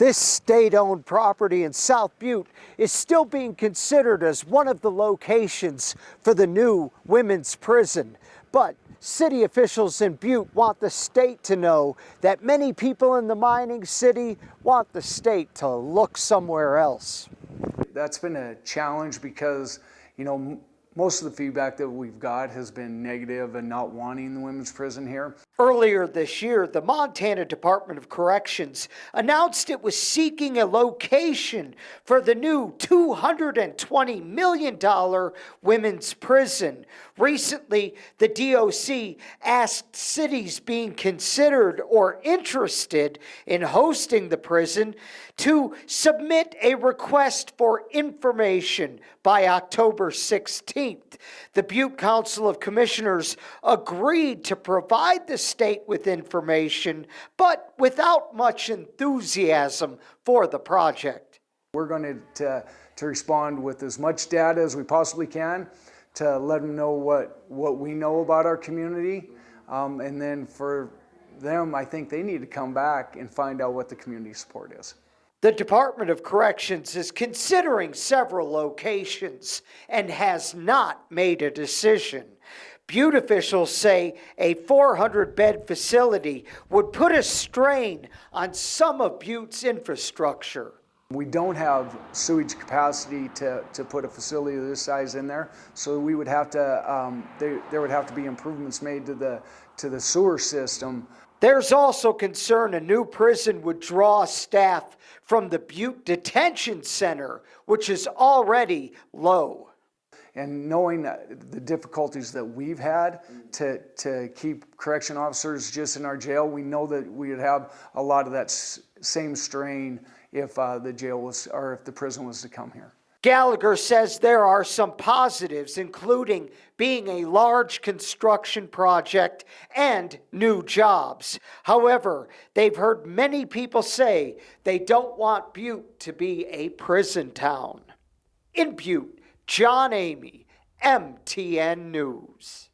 This state-owned property in South Butte is still being considered as one of the locations for the new women's prison. But city officials in Butte want the state to know that many people in the mining city want the state to look somewhere else. That's been a challenge because, most of the feedback that we've got has been negative and not wanting the women's prison here. Earlier this year, the Montana Department of Corrections announced it was seeking a location for the new $220 million women's prison. Recently, the DOC asked cities being considered or interested in hosting the prison to submit a request for information by October 16th. The Butte Council of Commissioners agreed to provide the state with information, but without much enthusiasm for the project. We're going to respond with as much data as we possibly can to let them know what we know about our community. And then for them, I think they need to come back and find out what the community support is. The Department of Corrections is considering several locations and has not made a decision. Butte officials say a 400-bed facility would put a strain on some of Butte's infrastructure. We don't have sewage capacity to put a facility of this size in there, so we would have to, there would have to be improvements made to the sewer system. There's also concern a new prison would draw staff from the Butte Detention Center, which is already low. And knowing the difficulties that we've had to keep correction officers just in our jail, we know that we would have a lot of that same strain if the jail was, or if the prison was to come here. Gallagher says there are some positives, including being a large construction project and new jobs. However, they've heard many people say they don't want Butte to be a prison town. In Butte, John Amy, MTN News.